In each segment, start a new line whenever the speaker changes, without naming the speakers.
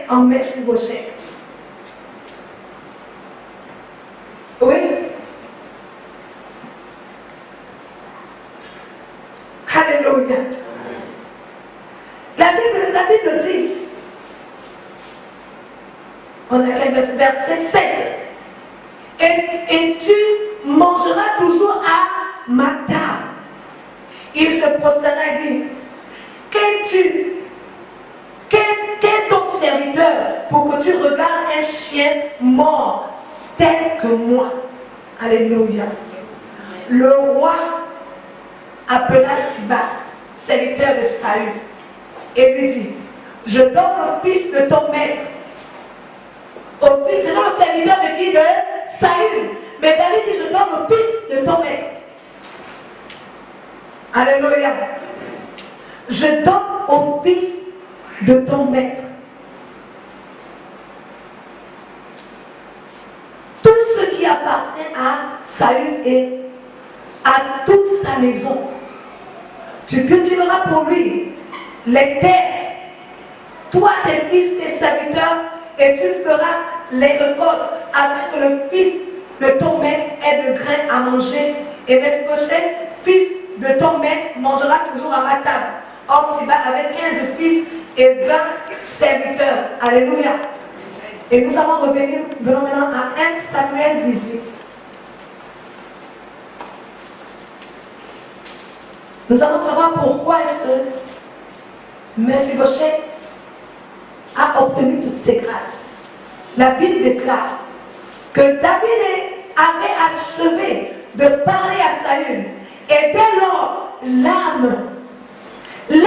en Mephibosheth. Oui. Alléluia. La Bible dit, on a verset 7, et tu mangeras toujours à ma table. Il se prosterna et dit, qu'est ton serviteur pour que tu regardes un chien mort tel que moi? Alléluia. Le roi appela Siba, serviteur de Saül, et lui dit, je donne au fils de ton maître. C'est le serviteur de qui? De Saül. Mais David dit, je donne au fils de ton maître. Alléluia. Je donne au fils de ton maître tout ce qui appartient à Saül et à toute sa maison. Tu cultiveras pour lui les terres, toi, tes fils, tes serviteurs, et tu feras les récoltes afin que le fils de ton maître ait de grains à manger. Et Mephibosheth, fils de ton maître, mangera toujours à ma table. Or, Siba avait 15 fils et 20 serviteurs. Alléluia. Et nous allons revenir, venons maintenant à 1 Samuel 18. Nous allons savoir pourquoi est-ce que Mephibosheth a obtenu toutes ces grâces. La Bible déclare que David avait achevé de parler à Saül. Et dès lors, l'âme de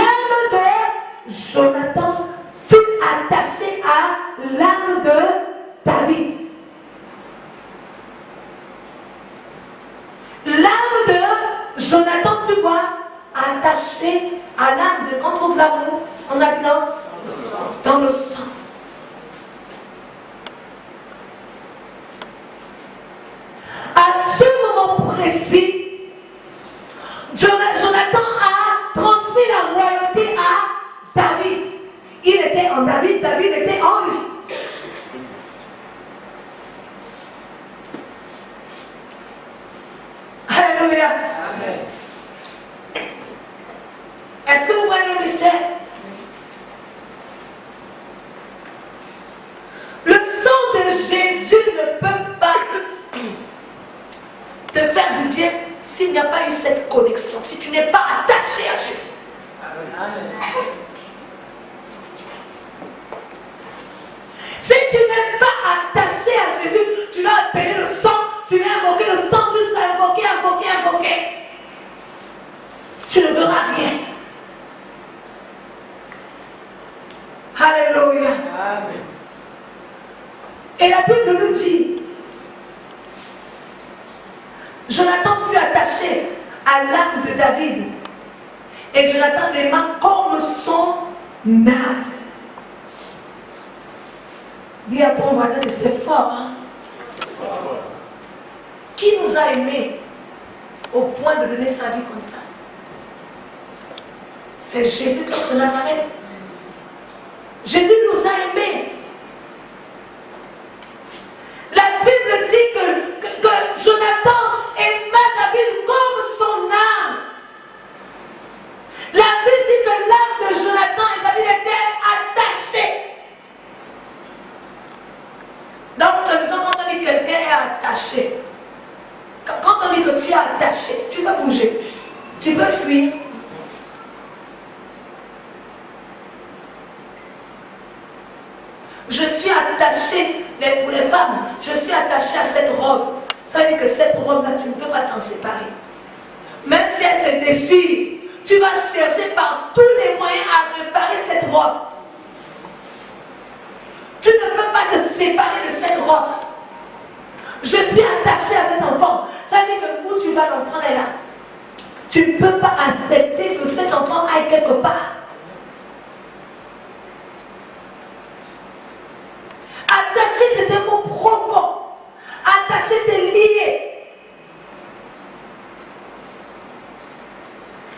Jonathan fut attachée à l'âme de David. L'âme de Jonathan fut quoi? Attachée à l'âme de... On trouve l'amour, on a dit non? Dans le sang. À ce moment précis, Jonathan a transmis la royauté à David. Il était en David, David était en lui. Alléluia. Amen. Est-ce que vous voyez le mystère? Le sang de Jésus ne peut pas te faire du bien s'il n'y a pas eu cette connexion, si tu n'es pas attaché à Jésus. Amen. Si tu n'es pas attaché à Jésus, tu vas appeler le sang, tu vas invoquer le sang jusqu'à invoquer. Tu ne verras rien. Alléluia. Amen. Et la Bible nous dit, Jonathan fut attaché à l'âme de David. Et Jonathan l'aima comme son âme. Dis à ton voisin que c'est fort. Hein? Qui nous a aimés au point de donner sa vie comme ça? C'est Jésus-Christ de Nazareth. Jésus nous a aimés. La Bible dit que Jonathan aima David comme son âme. La Bible dit que l'âme de Jonathan et David étaient attachés. Dans notre tradition, quand on dit que quelqu'un est attaché, quand on dit que tu es attaché, tu peux bouger, tu peux fuir. Je suis attachée, pour les femmes, je suis attachée à cette robe. Ça veut dire que cette robe-là, tu ne peux pas t'en séparer. Même si elle se déchire, tu vas chercher par tous les moyens à réparer cette robe. Tu ne peux pas te séparer de cette robe. Je suis attachée à cet enfant. Ça veut dire que où tu vas, l'enfant est là. Tu ne peux pas accepter que cet enfant aille quelque part. Attaché, c'est un mot profond. Attaché, c'est lié.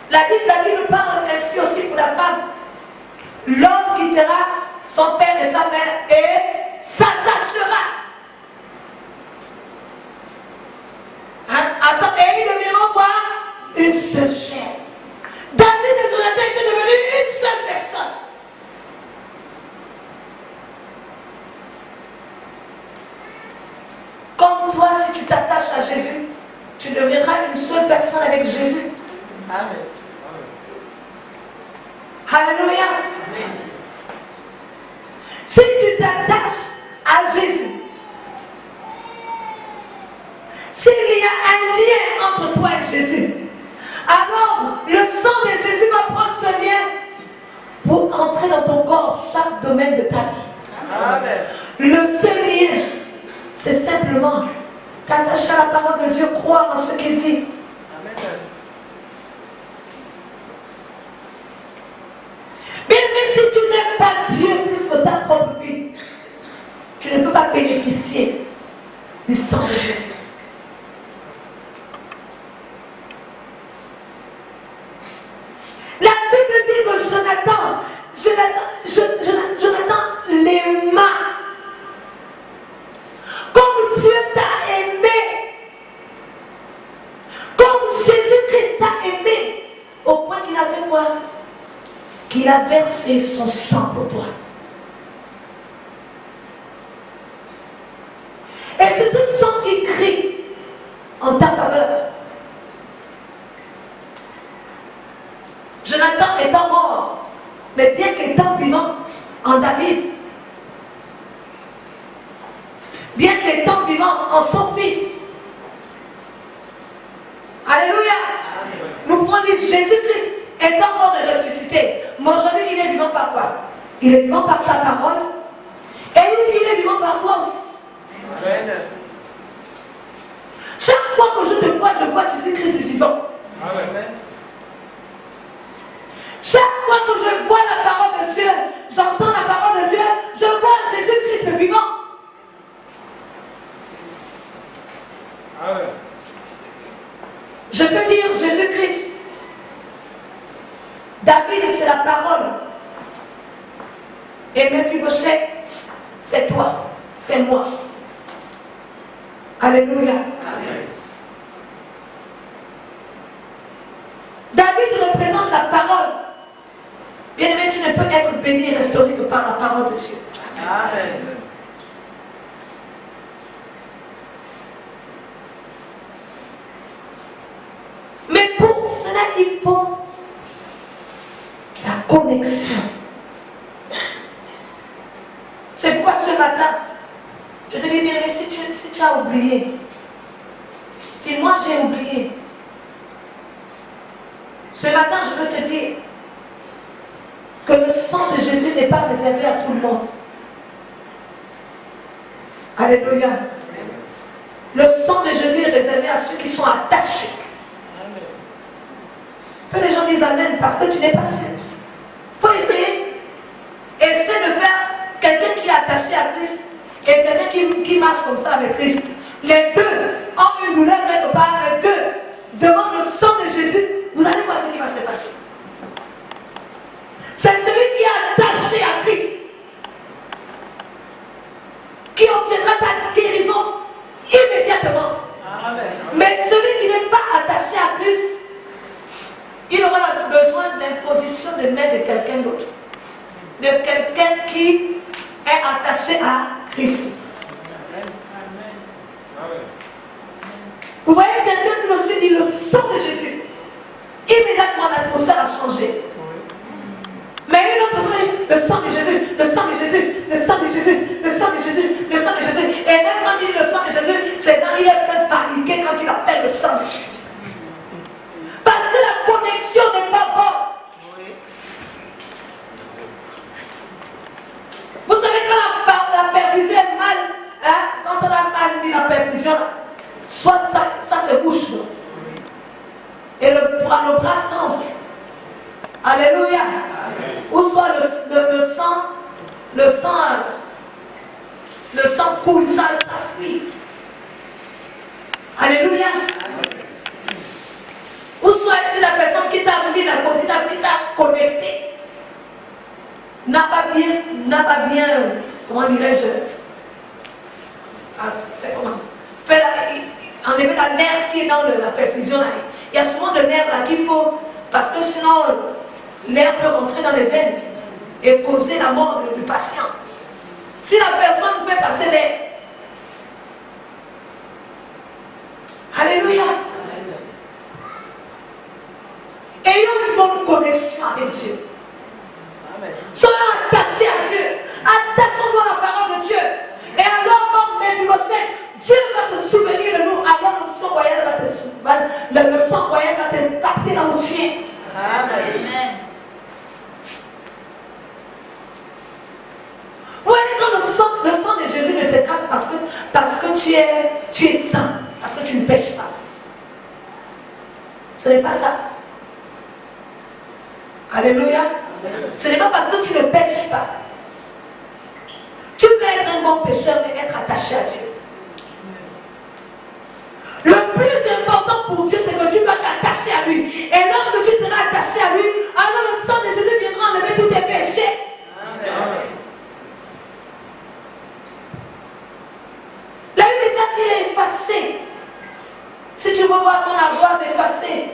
La Bible parle ainsi aussi pour la femme. L'homme quittera son père et sa mère et s'attachera à ça et ils deviendront quoi? Une seule chair. David et Jonathan étaient devenus une seule personne. Comme toi, si tu t'attaches à Jésus, tu deviendras une seule personne avec Jésus. Amen. Alléluia. Amen. Si tu t'attaches à Jésus, s'il y a un lien entre toi et Jésus, alors le sang de Jésus va prendre ce lien pour entrer dans ton corps chaque domaine de ta vie. Amen. Le seul lien, c'est simplement t'attacher à la parole de Dieu, croire en ce qu'il dit. Amen. Mais si tu n'aimes pas Dieu plus que ta propre vie, tu ne peux pas bénéficier du sang de Jésus. La Bible dit que Jonathan l'aima. Comme Dieu t'a aimé, comme Jésus-Christ t'a aimé, au point qu'il a fait quoi? Qu'il a versé son sang pour toi. Et c'est ce sang qui crie en ta faveur. Jonathan étant mort, mais bien qu'étant vivant en David, bien qu'étant vivant en son fils. Alléluia. Nous pouvons dire Jésus-Christ étant mort et ressuscité. Mais aujourd'hui, il est vivant par quoi? Il est vivant par sa parole. Et oui, il est vivant par toi aussi. Amen. Chaque fois que je te vois, je vois Jésus-Christ vivant. Amen. Chaque fois que je vois la parole de Dieu, j'entends la parole de Dieu, je vois Jésus-Christ vivant. Amen. Je peux dire Jésus-Christ. David, c'est la parole. Et Mephibosheth, c'est toi, c'est moi. Alléluia. Amen. David représente la parole. Bien-aimé, tu ne peux être béni et restauré que par la parole de Dieu. Amen. Mais pour cela, il faut la connexion. C'est pourquoi ce matin, je te dis bien, mais si tu as oublié, si moi j'ai oublié, ce matin je veux te dire que le sang de Jésus n'est pas réservé à tout le monde. Alléluia. Le sang de Jésus est réservé à ceux qui sont attachés. Peu de gens disent Amen parce que tu n'es pas sûr. Il faut essayer. Essaie de faire quelqu'un qui est attaché à Christ et quelqu'un qui marche comme ça avec Christ. Les deux ont une douleur quelque part. Les deux demandent le sang de Jésus. Vous allez voir ce qui va se passer. C'est celui qui est attaché à Christ qui obtiendra sa guérison immédiatement. Amen. Mais celui qui n'est pas attaché à Christ, il aura besoin d'imposition de main de quelqu'un d'autre. De quelqu'un qui est attaché à Christ. Amen. Vous voyez quelqu'un qui nous dit le sang de Jésus. Immédiatement l'atmosphère a changé. Mais une autre personne dit le sang de Jésus, le sang de Jésus, le sang de Jésus, le sang de Jésus, le sang de Jésus. Et même quand il dit le sang de Jésus, c'est dans il est même paniqué quand il appelle le sang de Jésus. Parce que la connexion n'est pas bonne. Vous savez quand la perfusion est mal, hein, quand on a mal mis la perfusion, soit ça se bouche. Et le bras s'enfle. Alléluia. Amen. Ou soit le sang coule, ça fuit. Alléluia. Amen. Ou soit si la personne qui t'a mis la qui t'a connecté n'a pas bien n'a pas bien, comment dirais-je, enlever la nerf qui est dans la perfusion là. Il y a souvent de nerfs là qu'il faut, parce que sinon l'air peut rentrer dans les veines et causer la mort du patient. Si la personne fait passer l'air, alléluia, ayons une bonne connexion avec Dieu. Soyons attachés à Dieu. Attachons-nous à la parole de Dieu. Et alors, comme Méphibosheth, Dieu va se souvenir de nous. Alors, le sang royal va te souvenir. Le sang royal va te capter dans le chien. Amen. Oui, quand le sang de Jésus ne te capte parce que tu es saint, parce que tu ne pêches pas. Ce n'est pas ça. Alléluia. Ce n'est pas parce que tu ne pêches pas. Tu peux être un bon pécheur mais être attaché à Dieu. Le plus important pour Dieu, c'est que tu dois t'attacher à lui. Et lorsque tu seras attaché à lui, alors le sang de Jésus viendra enlever tous tes péchés. Amen. La Bible dit qu'il est effacé. Si tu veux voir ton ardoise effacée,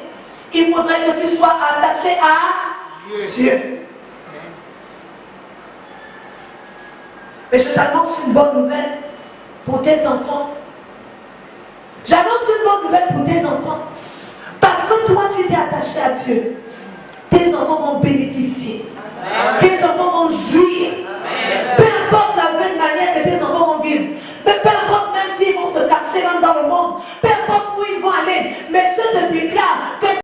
il faudrait que tu sois attaché à Dieu. Mais je t'annonce une bonne nouvelle pour tes enfants. J'annonce une bonne nouvelle pour tes enfants. Parce que toi, tu t'es attaché à Dieu. Tes enfants vont bénéficier. Tes enfants vont jouir. Peu importe la bonne manière que tes enfants vont vivre. Peu importe même s'ils vont se cacher même dans le monde. Peu importe où ils vont aller. Mais je te déclare que